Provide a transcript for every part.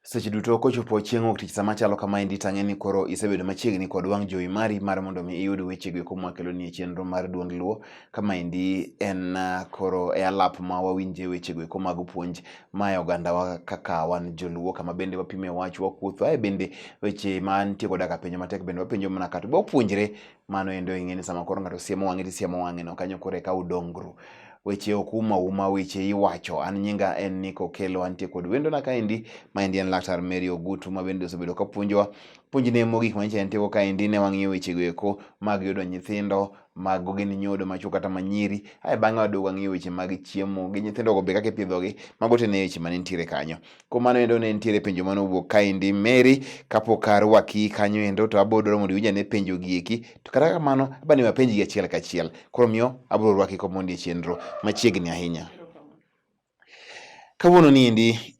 Seche duto kochopo chieng' ok tich sama chalo kama endi tang'eni koro isebedo machiegni kod wang' jowi mari mar mondo mi iyud wechego eko mwakelo ni e chenro mar duond luo. Kama endi en koro e alap ma wawinje wechego eko mag puonj mae ogandawa kaka wan joluo, kama bende wapime wach wakuotho ae bende weche mantie koda ka penjo matek bende wapenjo mana kato be wapuonjre. Mano endo ing'eni sama koro ng'ato siemo wang'e tisiemo wang'e no, kanyo koro eka udongru. Weche ok uma weche iwacho. An nyinga en ni kokelo antie kod wendo na kaendi maendi en Laktar Mary Ogutu ma bende osebedo ka puonjowa puonjne mogik manyicha entieko kaendi ne wang'iyo wechego eko mag yudo nyithindo, mago gin nyodo machuo kata manyiri. Ae bang'e waduogo wang'iyo weche mag chiemo gi nyithindogo be kaka ipidhogi. Mago te ne weche mane ntiere kanyo. Kuom mano endo ne ntiere penjo mane owuok kaendi Mary, kapok arwaki kanyo endo to abiro dwaro mondo iwinj ane penjo gi eki. To kata kamano aba ni wapenjgi achiel kachiel. Koro miyo abiro rwaki komondi e chenro machiegni ahinya. Kawuono ni endi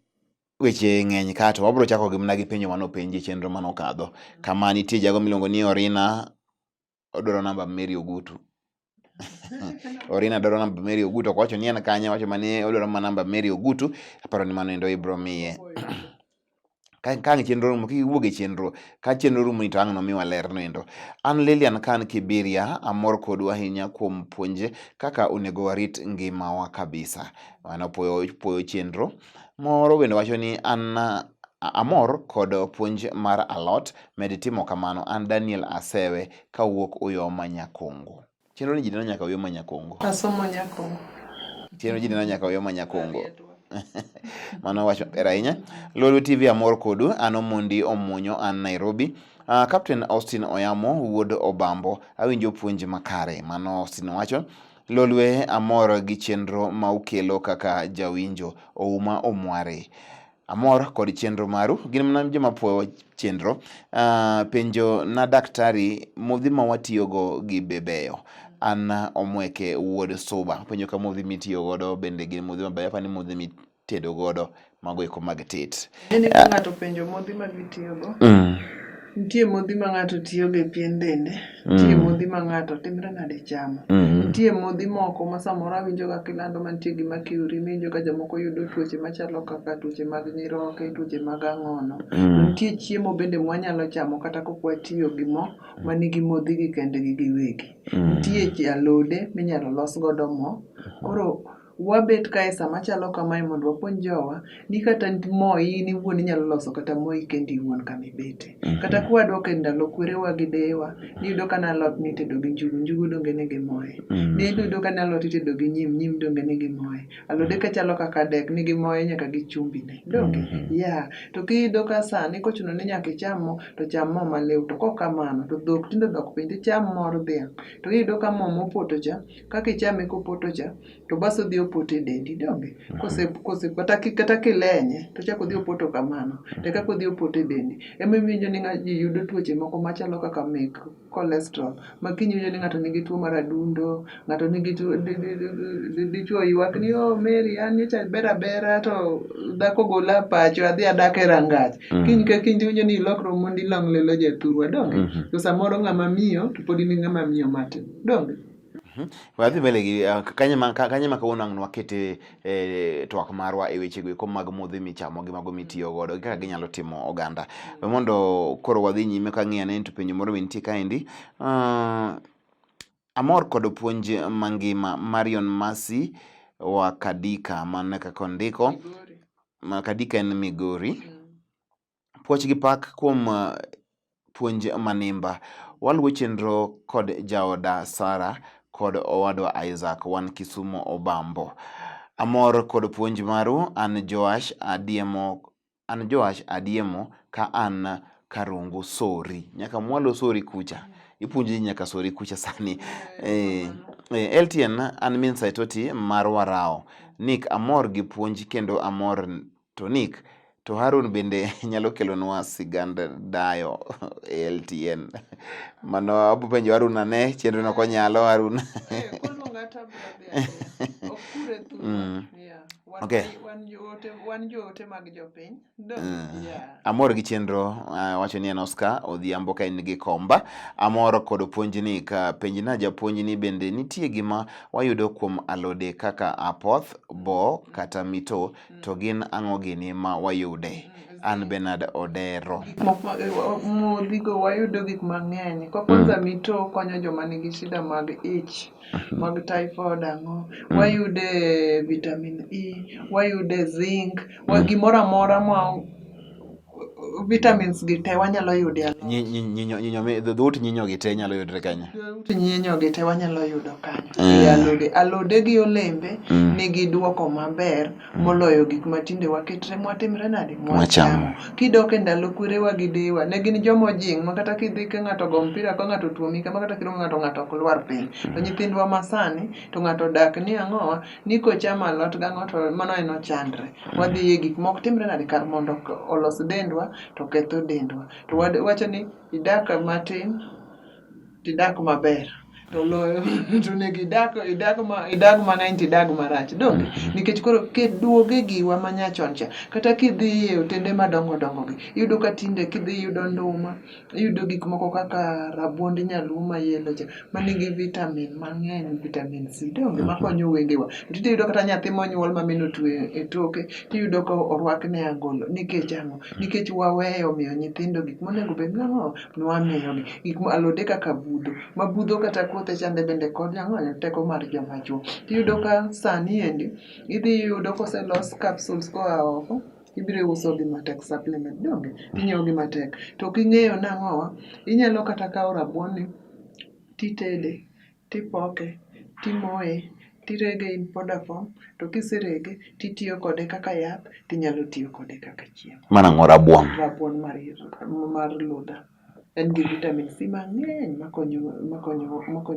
weche ng'eny ka to wabiro chako gi mana gi penjo mane openji e chenro mane okadho. Kama nitie jago miluongo ni Orina odwaro namba Mary Ogutu. Orina dwaro namba Mary Ogutu, ok wacho ni en kanye, wacho mani odwaro mana namba Mary Ogutu. Aparo ni mano endo ibiro miye. Ka chenro rumo, kiwuok e chenro, ka chenro rumo ni to ang' nomiwa ler no endo. An Lilian Khan Kibiria, amor kodu ahinya kuom puonje kaka onego warit ngimawa kabisa. Mano puoyo chenro. Moro bende wacho ni an amor kod puonj mar alot, med timo kamano. An Daniel Asewe kawuok Uyoma Nyakongo. Chenro ni ji neno nyaka Uyoma Nyakongo. Asomo Nyakongo. Chenro ji neno nyaka Uyoma Nyakongo. Mano wacho ber ahinya. Lolo TV amor kodu, an Omondi Omunyo, an Nairobi. Captain Austin Oyamo wuod Obambo, awinjo puonj makare. Mano Austin wacho. Lolwe amor gi chenro ma ukelo kaka jawinjo Ouma Omware. Amor kod chenro maru, gin mana joma puoyo chenro. Penjo na daktari, modhi ma watiyogo gi bebeyo. An Omweke wuod Suba. Penjo ka modhi mitiyo godo bende gin modhi mabeyo, apani modhi mitedo godo mago eko mag tet. Ene ka ng'ato penjo modhi ma gitiyogo. Nitie modhi ma ng'ato tiyogo e pien dende. Nitie modhi ma ng'ato timre nade chamo. Nitie modhi moko ma samoro awinjo ga kilando mantie gi mercury, minjo ka jomoko yudo tuoche machalo kaka tuoche mag nyiroke, tuoche mag ang'ono. Nitie chiemo bende mwanyalo chamo kata kok watiyo gi mo manigi modhi gi kendgi giwegi. Nitie alode minyalo los godo mo. Koro wabet kae sama chalo kamae mondo wapuonj jowa ni kata mo in iwuon inyalo loso kata moi kendi iwuon kamibete. Kata kwadok e ndalo kwerewa gi deyewa, niyudo ka alot nitedo gi njugu, njugu donge ne gi moe. Niyudo ka alot itedo gi nyim, nyim donge ne gi moe. Alode kachalo kaka dek nigi moe nyaka gi chumbi ne. Donge? Ya. To kiyudo ka sani kochuno ni nyaka icham mo, to cham mo maliw. To kok kamano, to dhok tindo dhok bende cham mor dhiang'. To iyudo ka mo mopoto cha, kaka ichame kopoto cha, to bas odhi opoto e dendi, donge? Kata kilenye, to chak odhi opoto kamano. To kaka odhi opoto e dendi. Ema iwinjo ni ji yudo tuoche moko machalo kaka mek cholesterol. Ma kinyudo ni ng'ato nigi tuo mar adundo, ng'ato nigi tuo dichuo ywak ni Mary an nyocha bera bera to dhako gola pacho adhi adak e rangach. Kiny ka kiny tiwinjo ni ilokro mondi long lilo jathurwa, donge? To samoro ng'ama miyo to pod in ng'ama miyo matin, donge? Wadhi mbele gi kanye ma kawuono ang' wakete twak marwa e wechego eko mag modhi michamo gi mago mitiyo godo kaka ginyalo timo oganda. Mondo koro wadhi nyime ka ng'iyo ane to penjo moro nitie kaendi. Amor kod puonj mangima. Marion Masi wa Kadika, man kaka ondiko. Kadika en Migori. Puoch gi pak kuom puonj manimba. Waluwo chenro kod jaoda Sara kod owadwa Isaac, wan Kisumo Obambo. Amor kod puonj maru. An Joash Adiemo ka an Karungu Sori. Nyaka mwalo Sori kucha. Ipuonji nyaka Sori kucha sani. LTN an min Saitoti mar Warao. Nick amor gi puonj kendo amor to Nick to Harun bende nyalo kelonwa sigand dayo LTN. Mano abo penjo Harun ane chenro no konyalo Harun. Okay. Wan joote mag jopiny. Amor gi chenro wacho ni en Oscar Odhiambo ka en gi komba. Amor kod puonj ni ka penj na japuonj ni bende nitie gima wayudo kuom alode kaka apoth, bo kata mito to gin ang'o gini ma wayude. An Bernard Odero. Modhigo wayudo gik mang'eny. Kwanza mito konyo joma nigi shida mag ich, mag typhoid ang'o. Wayude vitamin E, wayude zinc, gimoro amora ma vitamins gi te wanyalo yudo Dhout nyinyo gi te nyalo yudre kanyo. Dhout nyinyo gi te wanyalo yudo kanyo. E alode. Alode gi olembe nigi duoko maber moloyo gik matinde waketre mwatimre nade mwachamo. Kidok e ndalo kwerewa gi dewa, ne gin jomojing' ma kata kidhi ka ng'ato go mpira ka ng'ato tuomi kama kata kiluongo ng'ato ok lwar piny. To nyithindwa masani to ng'ato dak ni ang'owa ni kochamo alot gang'o to mano en ochandre. Wadhi e gik mok timre nade kar mondo olos dendwa to ketho dendwa. To wacho ni idak matin tidak maber. To loyo to nego idag mang'eny tidag marach. Donge nikech koro keduoge giwa manyachon cha kata kidhi e otende madongo dongo gi iyudo ka tinde kidhi yudo nduma, iyudo gik moko kaka rabuond nyaluo mayelo cha manigi vitamin mang'eny, vitamin C donge makonyo wengewa. Tinde iyudo kata nyathi monyuol ma mino twe e toke tiyudo ka orwakne angolo nikech ang'o? Nikech waweyo miyo nyithindo gik monego bed nang'o nwamiyogi. Gik alode kaka budho, ma budho kata kothe chande bende konyo ang'o? Teko mar joma chuo. Tiyudo ka sani endi idhi yudo koselos capsules koa oko ibiro uso gi matek supplement donge inyiewo gi matek. To king'eyo nang'owa inyalo kata kawo rabuonni titede, tipoke, timoye, tirege in powder form, to kiserege titiyo kode kaka yath, tinyalo tiyo kode kaka chiemo. Manang'o rabuon? Rabuon mar ludha. En gi vitamin C mang'eny makonyo.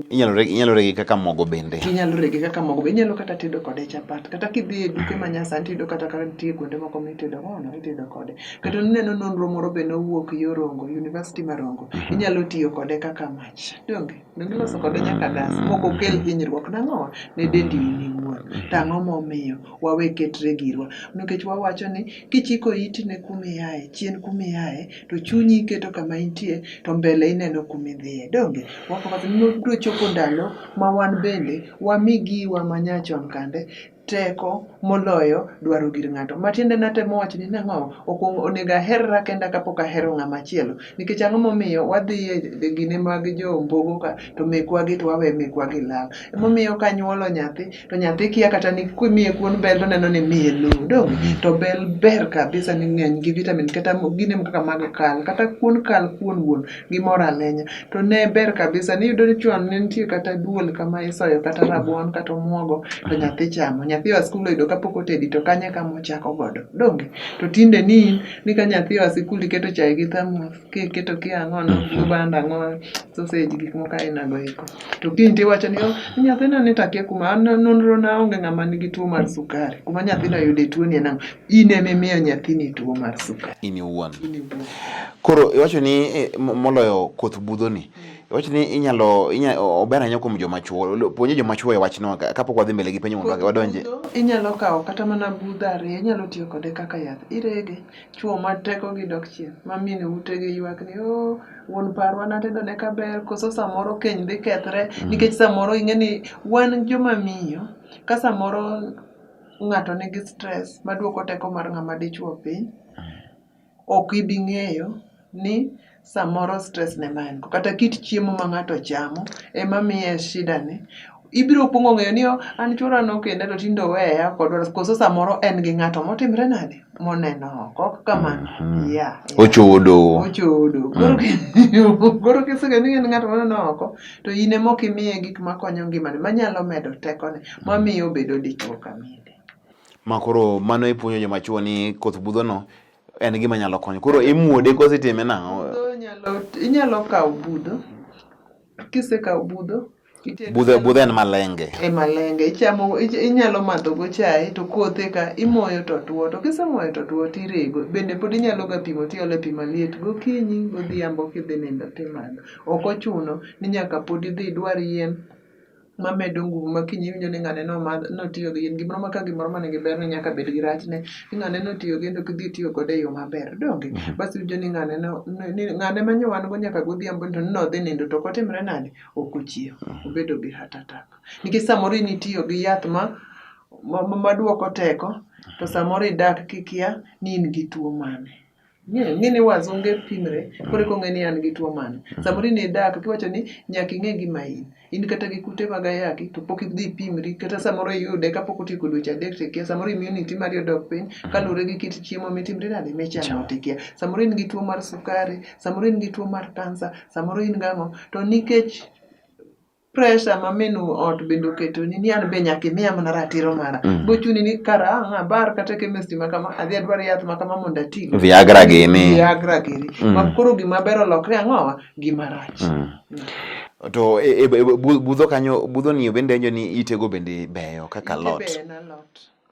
Inyalo regi kaka mogo bende. Inyalo regi kaka mogo bende. Inyalo kata tedo kode chapat. Kata kidhi e duke manyasani tiyudo kata nitie kuonde moko mitedo gono itedo kode. Kata neno nonro moro be nowuok yo Rongo, University ma Rongo. Inyalo tiyo kode kaka mach. Donge loso kode nyaka gas. Mok okel hinyruok nang'o ne dendi iwuon. Tang'o momiyo wawe ketre girwa. Nikech wawacho ni kichiko iti ne kumiaye, chien kumiaye, to chunyi iketo kama intie to mbele ineno kumidhiye. Donge wakwazo nobiro chopo ndalo ma wan bende wami giwa manyachon kande teko moloyo dwaro gir ng'ato. Matiende natemo wacho ni nang'o onego aherra kenda kapok ahero ng'ama chielo. Nikech ang'o momiyo wadhi e gine mag jo mbogo ka to mekwa gi to wawe mekwa gi lal. Emomiyo kanyuolo nyathi to nyathi kia kata ni kumiye kuon bel to neno ni miye lo. Donge to bel ber kabisa ni ng'eny gi vitamin kata gine kaka mag kal kata kuon kal kuon wuon gimoro alenya. To ne ber kabisa ni yudo ni chon ne nitie kata duol kama isoyo kata rabuon kata omuogo to nyathi chamo. Nyathi wa skul oyudo kapok otedi to kanye kama ochako godo. Donge to tinde ni ka nyathi wa skul iketo chae gi thamos kiketo kiang'o banda ang'o sausage gik moko aina go eko. To kinte wacho ni nyathina ni takia kuma nonro na onge ng'ama nigi tuo mar sukari. Kuma nyathina yude tuo ni nang'o? In emimiyo nyathini tuo mar sukari. In iwuon. Koro iwacho ni moloyo koth budho ni. Iwacho ni inyalo ober ahinya kuom joma chuo. Puonjo joma chuo e wachno kapok wadhi mbele gi penjo mondo wadonje. Inyalo kawo kata mana budho ariyo, inyalo tiyo kode kaka yath. Irege, chuo mateko gi dok chien. Mamine utege ywak ni wuon parwa natedo ne kaber, koso samoro keny dhi kethre. Nikech samoro ing'eni wan joma miyo, ka samoro ng'ato nigi stress maduoko teko mar ng'ama dichuo piny, ok ibi ng'eyo ni samoro stress ne maen. Kata kit chiemo ma ng'ato chamo ema miye shida ni. Ibiro pongo ng'eyo ni an chura no kende to tindo weya kodwa koso samoro en gi ng'ato motimre nade moneno oko kamano. Ochodo. Koro kisenge ni en ng'ato moneno oko to in ema ok imiye gik makonyo ngimane manyalo medo tekone mamiyo obedo dichuo kamili. Makoro mano ipuonjo joma chuo ni koth budho no en gima nyalo konyo. Koro imuode koso itime nang'o? Inyalo kawo budho. Kisekawo budho budho en malenge. Malenge inyalo madho go chai to kothe ka imoyo to tuo. To kisemoyo to tuo tirego. Bende pod inyalo ga pimo tiole pi maliet gokinyi godhiambo kidhi nindo timadho. Ok ochuno ni nyaka pod idhi idwar yien mamedo nguvu ma kiny iwinjo ni ng'ane notiyo gi yien gimoro ma ka gimoro manigi ber ni nyaka bed gi rachne ng'ane notiyo gi to kidhi tiyo kode e yo maber. Donge bas iwinjo ni ng'ane manyowan go nyaka godhiambo to nodhi nindo to kotimre nade ok ochiew obedo gi heart attack. Nikech samoro nitiyo gi yath maduoko teko to samoro idak kikia ni in gi tuo mane. ng'eni wazunge pimre kore ko ng'eni an gi tuo mane samoro ne dak kiwacho ni nyaka ing'e gima in kata gi kute mag ayaki to pok idhi pimri kata samoro iyude kapok otieko dweche 3 to kia samoro immunity mari odok piny kaluwore gi kit chiemo mitimre nade michamo to kia samoro in gi tuo mar sukari samoro in gi tuo mar kansa samoro in gang'o to nikech pressure ma minu ot bende oketo ni an be nyaka imiya mana ratiro mara bochuni ni kara bar kata chemist ma kama adhi adwaro yath ma kama mondo atigo Viagra gini ma koro gima ber olokre ang'owa gima rach to budho kanyo budho ni bende enjo ni itego bende beyo kaka lot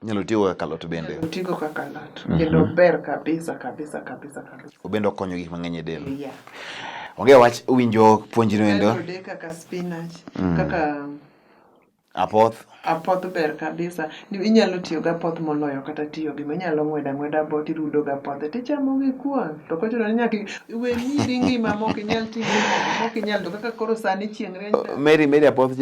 nyalo tigo kaka lot bende tigo kaka lot kendo ber kabisa obendo konyo gik mang'eny e del onge wach winjo puonjino endo kaka spinach kaka apoth ber kabisa inyalo tiyo gi apoth moloyo kata tiyo gi inyalo ng'weda bot irudo gi apoth tichamo gi kuon to kochuno ni nyaka we miri ngima mok inyal timo mok inyal to kaka koro sani chieng' rieny Mary apoth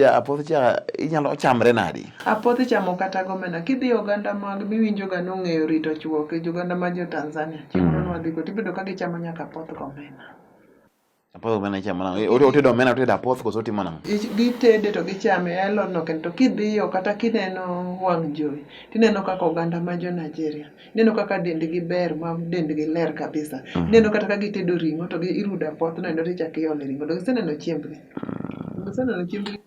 cha inyalo chamre nadi apoth ichamo kata gomena kidhi oganda mag miwinjo ga nong'eyo rito chuo ke oganda ma jo Tanzania chieng' no wadhi ko tibedo ka gichamo nyaka apoth gomena apoth gomena ichamo nang'o otedo omena otedo apoth koso timo nang'o gitede to gichame elodno kendo kidhiyo kata kineno wang' jowi tineno kaka oganda ma jo Nigeria ineno kaka dendgi ber ma dendgi ler kabisa ineno kata ka gitedo ring'o to irudo apoth no endo tichako iole ring'o to giseneno chiembgi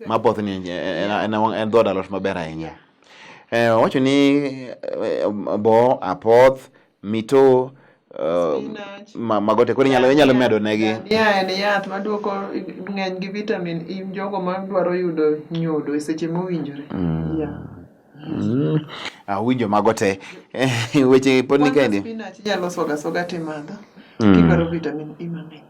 ma apoth ni en dhood alot maber ahinya wacho ni bo apoth mito magote koro inyalo medo negi en yath maduoko ng'eny gi vitamin in jogo madwaro yudo nyodo e seche mowinjore winjo mago te weche pod ni kende spinach inyalo soga timadho kidwaro vitamin E mang'eny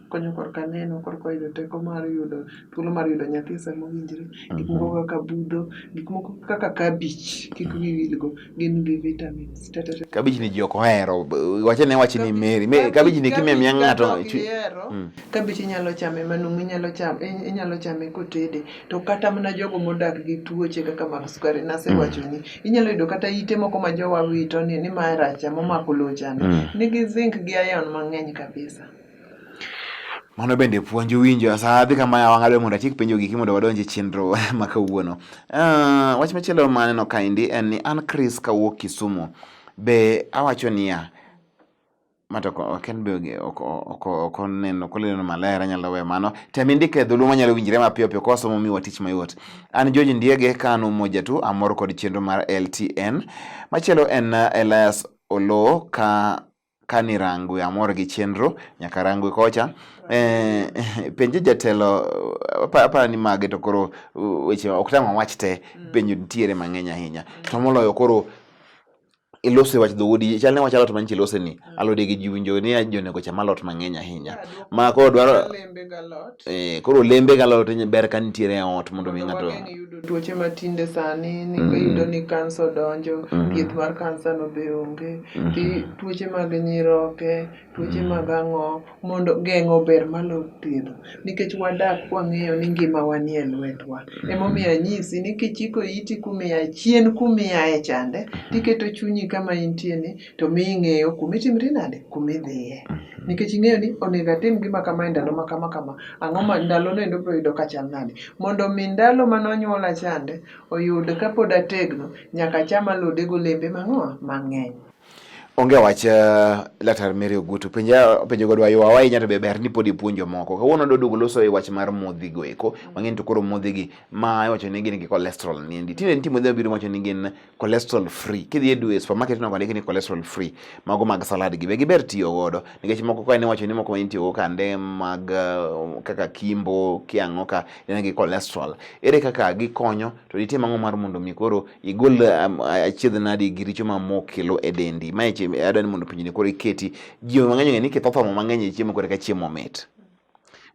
konyo korka neno korka yudo teko mar yudo thuolo mar yudo nyathi sama owinjore gik moko kaka budho gik moko kaka kabich kik wiwilgo gin gi vitamins kabich ni ji ok ohero wach ni Mary kabich ni kimia miya ng'ato kabich inyalo chame manumu inyalo chame kotede to kata mana jogo modak gi tuoche kaka mag sukari nasewacho ni inyalo yudo kata ite moko ma jowa wito ni ma racha momako lochane nigi zinc gi iron mang'eny kabisa mano bende puonjo winjo sa dhi kama ya wang'ado mondo achik penjo giki mondo wadonje chenro ma kawuono wach machielo maneno kaendi en ni an Chris kawuok Kisumu be awacho niya mato ken be okoneno koleno maler anyalo we mano tem indike dhulu manyalo winjire mapiyo piyo kosomo miwa tich mayot an George Ndiege kanu moja tu amor kod chenro mar LTN machielo en Elias Olo kani rangu amor gi chenro nyaka rangu kocha penjo jatelo apa ni mage to koro weche ok tang' wach te penjo ntiere mang'eny ahinya to moloyo koro ilose wach dhoudi chalne wach alot manchi ilose ni alode gi jiwinjo ni jonego cham alot mang'eny ahinya ma koro dwaro koro lembe galot ber ka nitiere e ot mondo mi ng'ato yudo tuoche matinde sani yudo ni kansa donjo thieth mar kansa no be onge tuoche mag nyiroke tuoche mag ang'o mondo geng'o ber malo thiedho nikech wadak wang'eyo ni ngima wanie e lwetwa emomiyo anyisi ni kichiko iti kumiya chien kumiyae chande tiketo chunyi kama intie ni to ming'eyo kumitimri nade kumidhiye nikech ing'eyo ni onego atim gima kama e ndalo ma kama ang'o ma ndalo no endo biro yudo ka chal nade mondo mi ndalo manonyuola chande oyud kapod ategno nyaka cham alode golembe mang'eny onge wach Laktar Mary Ogutu penjo godwa ywa ahinya to be ber ni pod ipuonjo moko kawuono dodugo loso e wach mar modhi go eko mang'eny to koro modhi gi ma iwacho ni gin gi cholesterol niendi tinde nitie modhi mabiro wacho ni gin cholesterol free kidhi e supermarket no kondiki ni cholesterol free mago mag salad gi be giber tiyo godo nikech moko ka ne wacho ni moko manitiyo go kande mag kaka kimbo kiang'o ka en gi cholesterol ere kaka gikonyo to nitie mang'o mar mondo mi koro igol achiedh nadi gi richo mamoko kelo e dendi ma adani mondo pinjini koro iketi ji mang'eny ni kithoth mo mang'eny e chiemo kore ka chiemo mit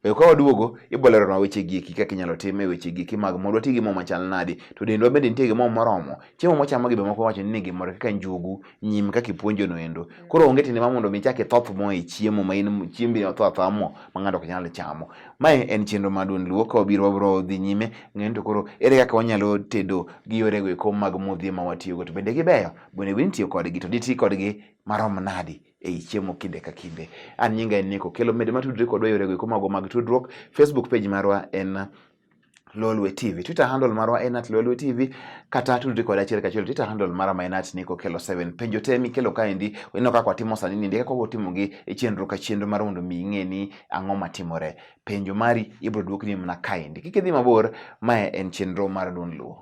ka waduogo ibolero na weche giki kaka inyalo tim e weche giki mag mondo ti gi mo machal nadi to dendwa bende nitie gi mo moromo chiemo mochamo gi be moko wacho ni gimoro kaka njugu nyim kaka ipuonjo no endo koro onge tinde ma mondo mi chak ithoth mo e chiemo ma in chiembi othoth mo ma ng'ato ok nyal chamo mae en chenro ma DUOND LUO ka wabiro dhi nyime ng'eny to koro ere kaka wanyalo tedo gi yore go eko mag modhi ma watiyo go to bende gibeyo bende tiyo kodgi to diti kodgi marom nadi ei chiemo kinde ka kinde. An nyinga en Niko Kelo. Med matudre kodwa yore go mago mag tudruok. Facebook page marwa en LUO TV. Twitter handle marwa en @LUO TV. Kata tudre kod achiel kachiel Twitter handle mara ma en @Niko Kelo 7. Penjo te mikelo kaendi ineno kaka watimo sani ni kaka watimo gi e chenro ka chenro mar mondo mi ing'e ni ang'o matimore. Penjo mari ibro duokni mana kaendi. Kik idhi mabor, mae en chenro mar Duond Luo.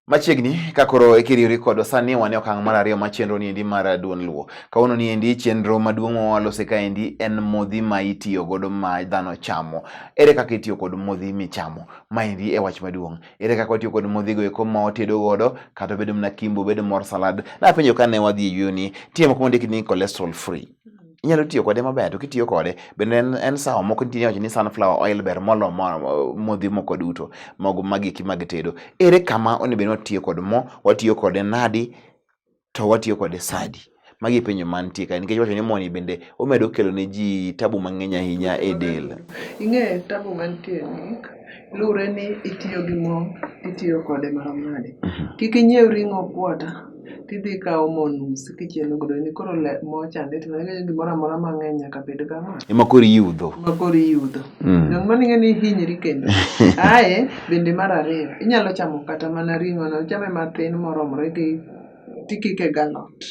Machiegni kakoro ikiriwri kodwa sani wan e okang' mar ariyo mar chenro niendi mar Duond Luo. Kawuono niendi chenro maduong' ma walose kaendi en modhi ma itiyo godo ma dhano chamo. Ere kaka itiyo kod modhi michamo? Maendi e wach maduong'. Ere kaka watiyo kod modhi go eko ma watedo godo kata bedo mana kimbo, bedo mor salad. Napenjo kane wadhi e yweyo ni tie moko mondiki ni cholesterol free. Inyalo tiyo kode maber, to kitiyo kode bende en sawa. Moko nitie wacho ni sunflower oil ber molo modhi moko duto mago magiki mag tedo. Ere kama onego bed ni watiyo kod mo, watiyo kode nadi, to watiyo kode sadi. Magi penjo mantie ka nikech wacho ni mo ni bende omedo kelo ne ji tabu mang'eny ahinya e del. Ing'e tabu mantie ni lure ni itiyo gi mo, itiyo kode marom nade. Kik inyiew ring'o kwota tidhi kawo mo nus kichielo godo ni koro mo chande to ng'e gimoro amora mang'eny nyaka bed kama Ema koro iyudho. Dong maning'e ni hinyri kendo. Ae bende mar ariyo inyalo chamo kata mana ring'o no, chame mathin moromore gi tikike galot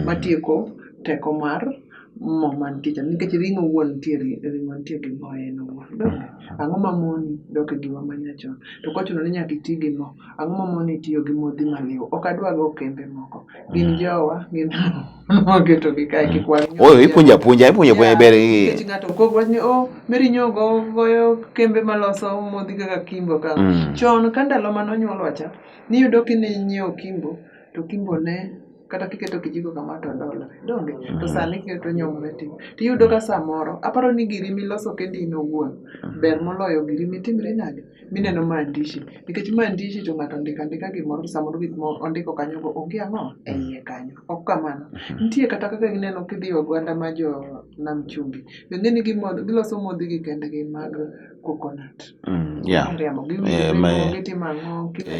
matieko teko mar mo mantie nikech ring'o wuon nitie gi mo en wuon. Ang'o ma moni dok giwa manyachon to kochuno ni nyaka iti gi mo. Ang'o ma moni tiyo gi modhi maliw? Ok adwa go kembe moko gin jowa gin moketo gi kae kik wang'. Ipuonja ber nikech ng'ato kok wach ni Mary Nyogo goyo kembe maloso modhi kaka Kimbo ka chon ka ndalo manonyuolwa cha niyudo kinyiewo Kimbo to Kimbo ne kata kiketo kijiko kama to dolore donge to sani kiketo nyomre tiyudo ka samoro aparo ni giri miloso kendi in owuon ber moloyo giri mitimre nade mineno maandishi nikech maandishi to ng'ato ndika gimoro samoro gik ondiko kanyo go onge ang'o e iye kanyo ok kamano nitie kata kaka gineno kidhi Oganda ma jo Nam Chumbi bende ni giloso modhi gi kendgi mag coconut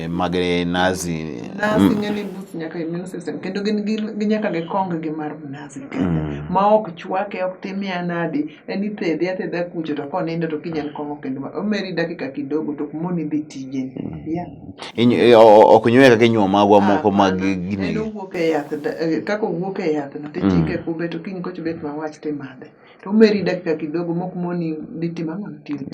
magre nazi ng'eni boost nyaka immune system kendo ginyaka gikong gi mar nazi ma ok chwake ok timia nadi en ithedhi athedha kucho to konindo to kinyal kongo kendo omeri dakika kidogo to kumoni dhi tije ok nywe kaka inyuo magwa moko mag gini en owuok e yath kaka owuok e yath no tichike kube to kiny koch bet mawach timadhe to omeri dakika kidogo mokumoni dhi timo tije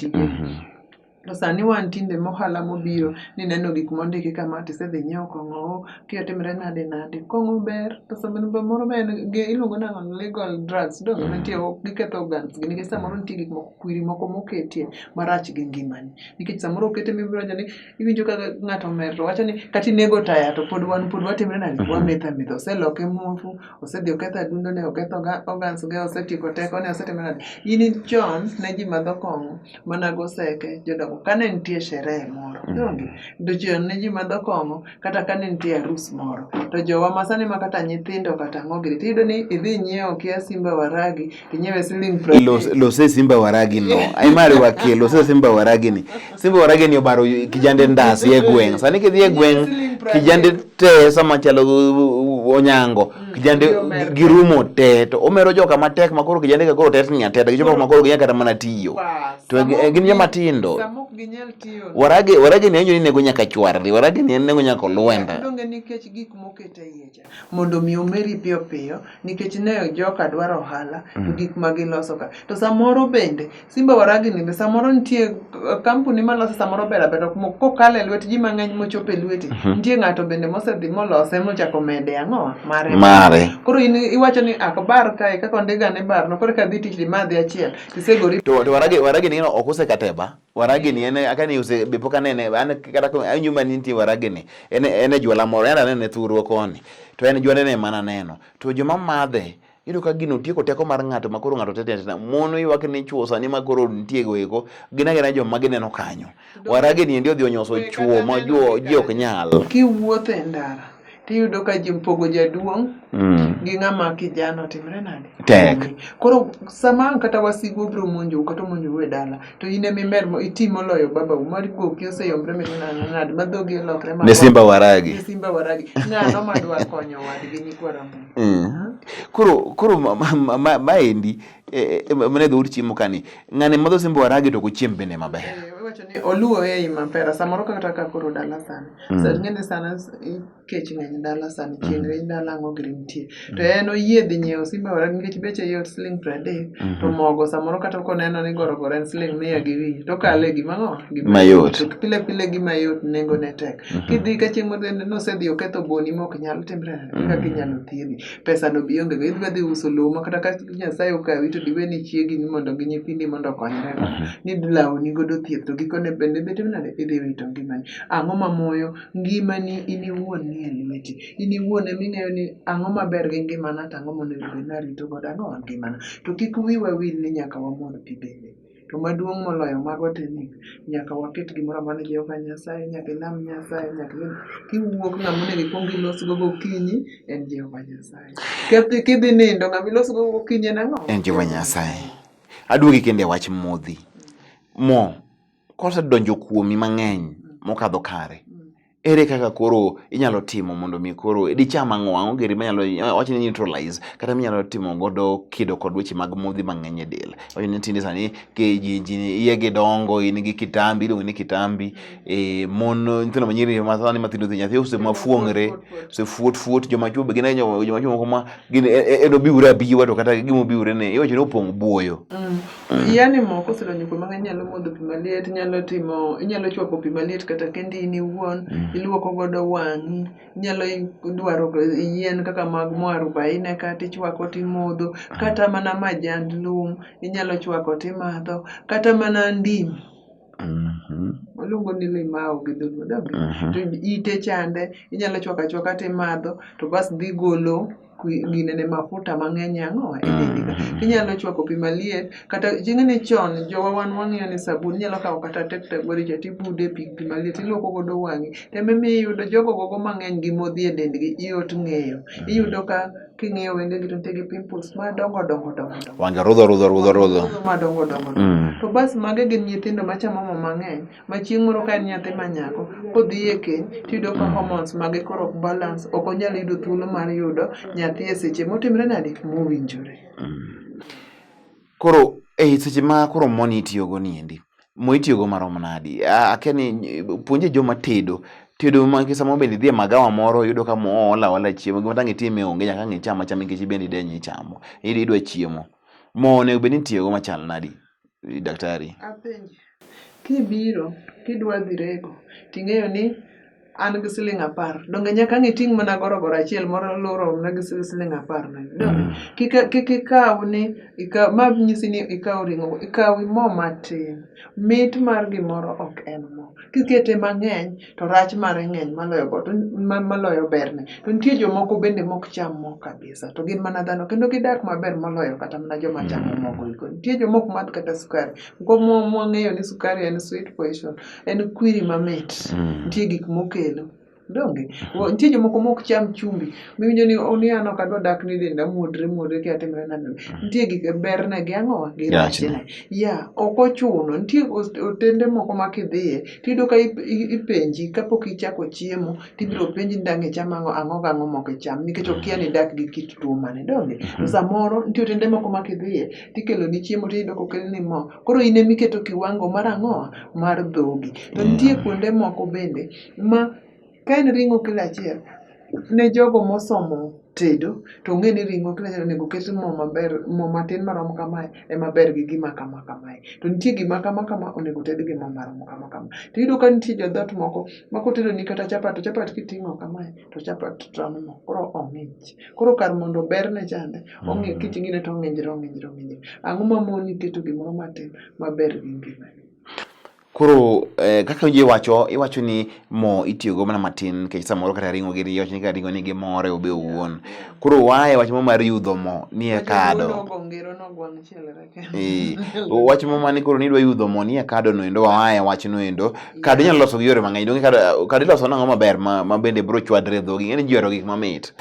to sani wan tinde mohala mobiro ni neno gik mondiki kama tisedhi nyiewo kong'o kiyotimre nade kong'o ber to samoro moro ben iluongo nang'o legal drugs dong mantie giketho organs nikech samoro nitie gik moko kwiri moko moketie marach gi ngimani nikech samoro okete mibiro wacho ni iwinjo ka ng'ato mer to wacho ni kati nego taya to pod watimre nade wametho oseloke muofu osedhi oketho adundo ne oketho organs ge osetieko teko ne osetimre nade in chon ne ji madho kong'o mana go seke jodongo kane nitie sherehe moro donge to chon ne ji madho kong'o kata kane nitie arus moro to jowa masani ma kata nyithindo kata ng'ogiri tiyudo ni idhi nyiewo kia Simba Waragi tinyiewe siling lose Simba Waragi no aimari wake lose Simba Waragi ni obaro kijande ndasi e gweng' sani kidhi e gweng' kijande te sama chalo onyango kijande girumo te to omero joka matek makoro kijande ka koro tet nya teta gichopo makoro ginya kata mana tiyo to gin joma tindo Waragi ni enyo ni nego nyaka chwarli Waragi ni nego nyaka lwenda donge nikech gik mokete iye mondo mi omeri piyo piyo nikech ne joka dwaro ohala to gik magiloso ka to samoro bende Simba Waragi ni samoro nitie kampuni maloso samoro ber kokale lwet ji mang'eny mochope lweti nitie ng'ato bende mosedhi molose mochako mede ang'o mare koro iwacho ni akbar kae kaka ondega ne bar no koro ka dhi tich madhi achiel tisegori to Waragi ni okose kateba Waragi ni ene akani use bepoka nene an kata anyuma ni nitie Waragi ni ene jwala moro yana ne thuro koni to en jwala ne mana neno to joma madhe iyudo ka gino tieko teko mar ng'ato makoro ng'ato tetena mono ywak ni chuo sani makoro nitie go eko gina joma gineno kanyo Waragi ni endi odhi onyoso chuo ma ji ok nyal kiwuotho e ndara tiyudo ka ji mpogo jaduong' gi ng'ama kijana otimre nade tek. Koro sama ang' kata wasigu biro monjou kata omonjou e dala to in emimer iti moloyo babau mar goki oseyombre nade ma dhogi olokre ne simba waragi ng'ano madwa konyo wadgi nyikwa Ramogi. Koro maendi mane dhout chiemo kani ng'ane madho simba waragi to kochiem bende maber. Iwacho ni oluo ei mapera samoro kata ka koro dala sani ng'eni sana kech ng'eny dala sani chieng' rieny dala ang'o giri nitie to en oyie dhi nyiewo simba waragi nikech beche yot siling 30 to mogo samoro kata koneno ni gorogoro en siling 100 gi wiye to kale mayot to pile pile gima yot nengo ne tek kidhi ka chieng' moro nosedhi oketho boni mok nyal timre kaka inyalo thiedhi pesa no bionge go idhi dhi uso lowo ma kata ka Nyasaye okawi to diwe ni chiegni mondo gi nyithindi mondo okonyre ni lawni godo thieth to gikone bende bedo nade idhi wito ngimani ang'o mamoyo ngimani in iwuon ni e lweti in iwuon eming'eyo ni ang'o maber gi ngimana to ang'o monego bed ni arito godo ang'o ngimana to kik wiwa wil ni nyaka wamond pi bende to maduong' moloyo magwa te ni nyaka waket gimoro amora ne Jehova Nyasaye nyaka ilam Nyasaye nyaka kiwuok ng'ama onego ikuong ilosgo gokinyi en Jehova Nyasaye kidhi nindo ng'ama ilosgo gokinyi en ang'o en Jehova Nyasaye. Aduogi kende wach modhi mo kosedonjo kuomi mang'eny mokadho kare ere kaka koro inyalo timo mondo mi koro dicham ang'o geri manyalo wacho ni neutralize kata minyalo timo godo kido kod weche mag modhi mang'eny e del wacho ni tinde sani ke ji iyegi dongo in gi kitambi iluongo ni kitambi mon nyithindo manyiri masani mathindo nyathi osemafuong're osefuot joma chuo be gin joma chuo moko ma gin biure abiwa to kata gimo biure ne iwacho ni opong' buoyo yani moko osedonjo kuom mang'eny nyalo modho pi maliet inyalo chwako pi maliet kata kendi in iwuon iluoko godo wang'i inyalo dwaro yien kaka mag mwarubaine kata ichwako timodho kata mana majand lum inyalo chwako timadho kata mana ndim waluongo ni limao gi dholuo to ite chande inyalo chwako achwaka timadho to bas dhi golo ginene mafuta mang'eny ang'o e dendi ka inyalo chwako pi maliet kata chieng' ni chon jowa wan wang'iyo ni sabun inyalo kawo kata tek boricha tibude pi maliet iluoko godo wang'i tememiyo iyudo jogo gogo mang'eny gi modhi e dendgi yot ng'eyo iyudo ka king'iyo wengegi to nitie gi pimples madongo wange rudho madongo to bas mage gin nyithindo machamo mo mang'eny ma chieng' moro ka en nyathi manyako kodhi e keny tiyudo ka hormones mage koro ok balance ok onyal yudo thuolo mar yudo nyathi e seche motimre nade mowinjore koro seche ma koro moni itiyogo niendi mo itiyogo marom nadi akeni puonje joma tedo ma kisama bende dhi e magawa moro yudo ka mo wala chiemo gima tang' itime onge nyaka ang' icham achama nikech bende idenye ichamo idwa chiemo mo onego bed ni itiyogo machal nadi daktari kibiro kidwa dhi rego ting'eyo ni an gi siling 10 donge nyaka ang' iting' mana gorogoro achiel moro loro na gi siling 10 kik ikaw ni ma nyisi ni ikaw ring'o ikaw mo matin mit mar gimoro ok en mo kikete mang'eny to rach mare ng'eny maloyo berne to nitie jomoko bende mok cham mo kabisa to gin mana dhano kendo gidak maber moloyo kata mana joma chamo mogo iko nitie jomok madh kata sukari mo mwang'eyo ni sukari en sweet poison en kwiri mamit nitie gik mokelo donge nitie jomoko mok cham chumbi miwinjo ni an ok adwa dak ni denda muodre ki atimre nade nitie gik berne gi ang'o gi rachne ok ochuno nitie otende moko ma kidhiye tiyudo ka ipenji kapok ichako chiemo tibiro penji ni dang' icham ang'o mok icham nikech okia ni idak gi kit tuo mane donge to samoro nitie otende moko ma kidhiye tikelo ni chiemo tiyudo kokel ni mo koro in emiketo kiwango mar ang'o mar dhogi to nitie kuonde moko bende ma ka en ring'o kilo achiel ne jogo mosomo tedo to ng'e ni ring'o kilo achiel onego ket mo matin marom kamae ema ber gi gima kama kamae to nitie gima kama onego ted gi mo marom kama to iyudo ka nitie jodhot moko ma kotedo ni kata chapat kiting'o kamae to chapat tamo mo koro ong'ich koro kar mondo berne chande ong'e kiting'ine to ong'injre ang'o mamoni keto gimoro matin maber gi ngimani Koro kaka iwacho ni mo itiyogo mana matin nikech samoro kata ring'o gi riyo ni ka ring'o nigi more obe owuon. Koro wae wach mo mar yudho mo ni e kado. Wach mo mani koro ni idwa yudho mo ni e kado no endo wae wach no endo. Kado inyalo loso gi yore mang'eny. Donge kado iloso nang'o maber ma bende biro chwadre dhogi. Ng'eni ji ohero gik mamit.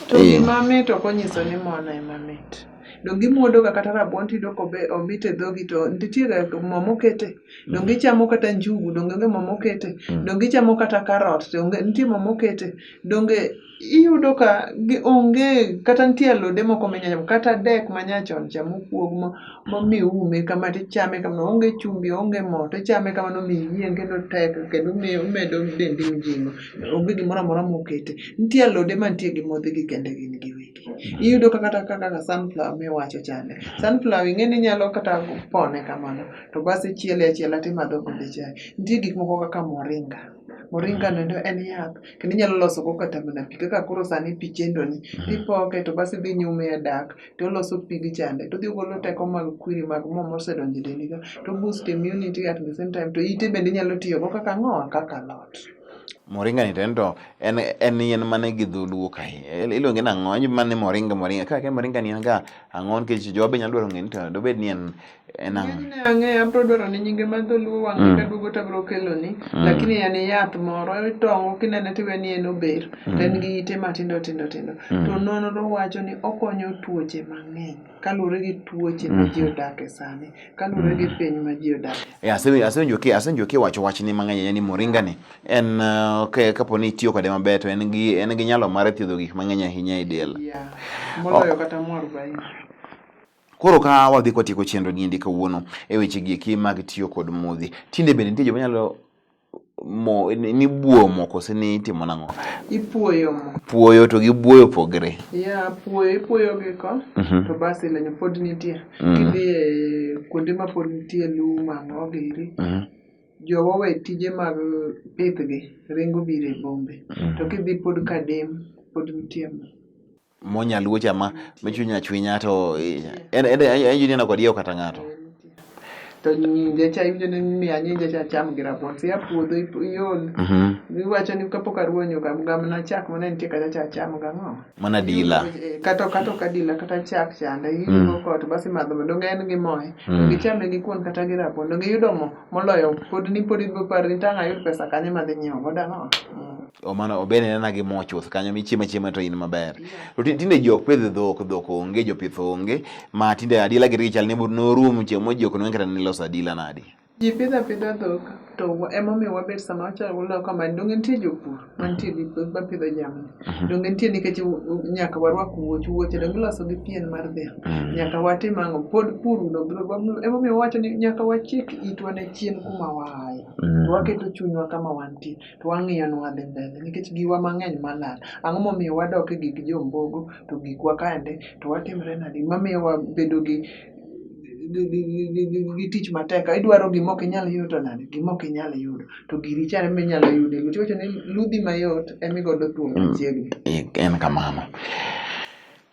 To gima mit ok onyiso ni mo no ema mit. Donge imuodo ga kata rabuon tiyudo komit e dhogi to nitie ga mo mokete. Donge ichamo kata njugu, donge onge mo mokete. Donge ichamo kata karot, donge nitie mo mokete. Donge iyudo ka onge kata nitie alode moko minyalo kata dek manyachon cha mokuog momiume kama tichame kama onge chumbi, onge mo, tichame kama nomiyieng kendo tek kendo medo dendi mijingo. Onge gimoro amora mokete. Nitie alode mantie gi modhi gi kende gin giwegi. Iyudo kaka sunflower miwacho chande. Sunflower ing'eni nyalo kata pone kamano to bas ichiele achiela timadho kode chai. Nitie gik moko kaka moringa. Moringa no en yath kendo inyalo loso go kata mana pi kaka koro sani pi chendo ni ipoke to bas idhi nyume e dak to oloso pigi chande to dhi golo teko mag kwiri mag mo mosedonjo e dendi to boost immunity at the same time to ite bende inyalo tiyo go kaka ng'owa kaka alot. Moringa ni tendo en yien mane gi dholuo kai. Iluonge nang'o mane moringa. Kaka moringa ni en ga ang'on ke jo be nyalo dwaro ng'eni to dobed ni en ang'eyo abro dwaro ni nyinge ma dholuo wang' ka duogo to abro kelo ni lakini en yath moro itong'o kinene tiwe ni en ober to en gi ite matindo tindo to nonro wacho ni okonyo tuoche mang'eny kaluwore gi tuoche ma ji odak e sani kaluwore gi piny ma ji odak. Asenjo kiwacho wach ni mang'eny ni moringa ni en kapo ni itiyo kode maber to en gi nyalo mar thiedho gik mang'eny ahinya e del. Moloyo kata mwarubaini. Koro ka wadhi kwatieko chenro niendi kawuono e weche gieki mag tiyo kod modhi. Tinde bende nitie joma nyalo ni buo mo kose ni timo nang'o? Ipuoyo mo. Puoyo to gi buoyo pogre. Ipuoyo gi ko to bas ilenyo pod nitie. Kidhi e kuonde ma pod nitie lum mang'o giri. Jowa we tije mag pith gi ringo biro e bombe. To kidhi pod kadem pod nitie mo. Mo nyaluo chama michunya chwinya to en junina kod yeo kata ng'ato. To nyinge cha ibjo ni miya nyinge cha cham gi rabuon. Sia puodho iol. Iwacho ni kapok aruonyo gamna chak mana nitie kata cha cham gang'o. Mana dila. Kata dila kata chak chande. Iyudo kot basi madho mo. Donge en gi moe. Donge chame gi kuon kata gi rabuon. Donge yudo mo moloyo pod ibo par ni tang' ayud pesa kanye madhi nyiewo go dang'o. Mano obene nena gi mo chuth kanyo michiema to in maber. To tinde jok pedho dhok onge jopith onge ma tinde adila gi chal ne norum chiemo jok no kata ni loso adila nadi. Ji pidho dhok to emomiyo wabet sama wachalo kama donge nitie jopur mantie gi ma pidho jamni. Donge nitie nikech nyaka warwak wuoche donge iloso gi pien mar dhiang'. Nyaka watim ang'o pod pur emomiyo wacho ni nyaka wachik itwa ne chien kuma waaye. To waketo chunywa kama wantie to wang'iyo ni wadhi mbele nikech giwa mang'eny malal. Ang'o momiyo wadok e gik jombogo to gikwa kande to watimre nadi mamiyo wabedo gi tich matek. Idwaro gima ok inyal yudo nade gima ok inyal yudo to giri chane minyalo yudo iwacho ni ludhi mayot emigodo thuol machiegni. En kamano.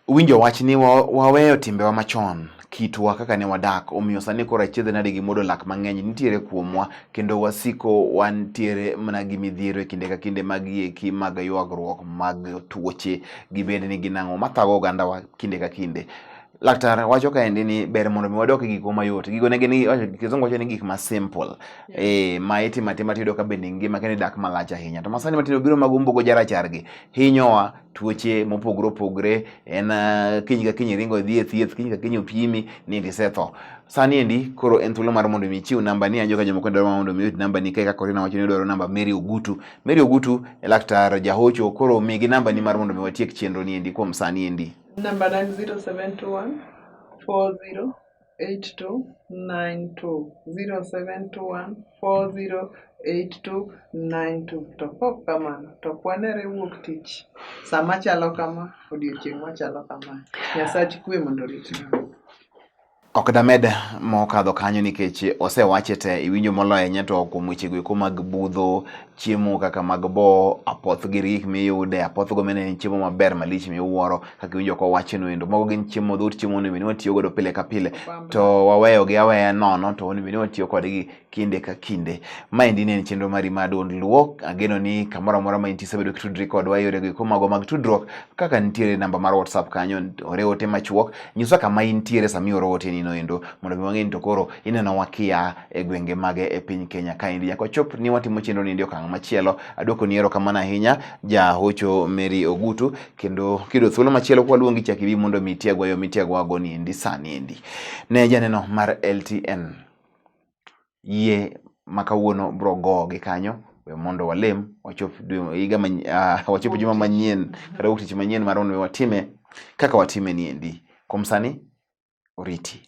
Winjo wach ni waweyo timbewa machon kitwa kaka ne wadak omiyo sani koro achiedhe nade gi modo lak mang'eny nitiere kuomwa kendo wasiko wantiere mana gi midhiero e kinde ka kinde magieki mag ywagruok mag tuoche gibende ni ginang'o mathago oganda wa kinde ka kinde. Laktar wacho kaendi ni ber mondo mi wadok e gik mayot. Gigo ne gin kizungu wacho ni gik ma simple. Ma itimo tiyudo ka bende ngima kendo dak malach ahinya. To masani matindo biro mag umbugo jarachar gi hinyowa tuoche mopogore opogore en kiny ka kiny ringo dhi e thieth kiny ka kiny opimi ni isetho. Sani endi koro en thuolo mar mondo mi chiw namba ni anjo ka jomoko dwaro mondo mi yud namba ni kaka Corina wacho ni dwaro namba Mary Ogutu. Mary Ogutu laktar jahocho koro migi namba ni mar mondo mi watiek chenro ni endi kuom sani endi. Number 0721 408292 0721 408292 to pok kamano to kwanere wuok tich sama chalo kama odiochieng' machalo kama. Nyasach kwe mondo oritwa. Ok damed mokadho kanyo nikech osewache te iwinjo moloyo nyato kuom wechego eko mag budho, chiemo kaka mag bo, apoth gi rik miyude, apoth go mene en chiemo maber malich miwuoro kaka iwinjo kowachno endo. Mago gin chiemo dhout chiemo onego bed ni watiyo godo pile ka pile, to waweyo gi aweya nono to onego bed ni watiyo kodgi kinde ka kinde. Maendi ne en chenro mari mar duond luo. Ageno ni kamoro amora ma intie isebedo kitudri kodwa e yorego eko mago mag tudruok, kaka nitiere namba mar WhatsApp kanyo, ore ote machuok, nyiswa kama intiere sami oro ote nino endo, mondo mi wang'e ni to koro ineno wakia e gwenge mage e piny Kenya kaendi. Nyaka chop ni watimo chenro ni okang' machielo. Aduoko ni erokamano ahinya jahocho Mary Ogutu, kendo kido thuolo machielo kwa luongi chak ibi mondo mi tiagwa yo mitiagwa go ni endi sani endi. Ne janeno mar LTN yie makawuono bro go gi kanyo mondo walem wachop wachop juma manyien kata tich manyien mar mondo watime kaka watime ni endi. Kuom sani oriti.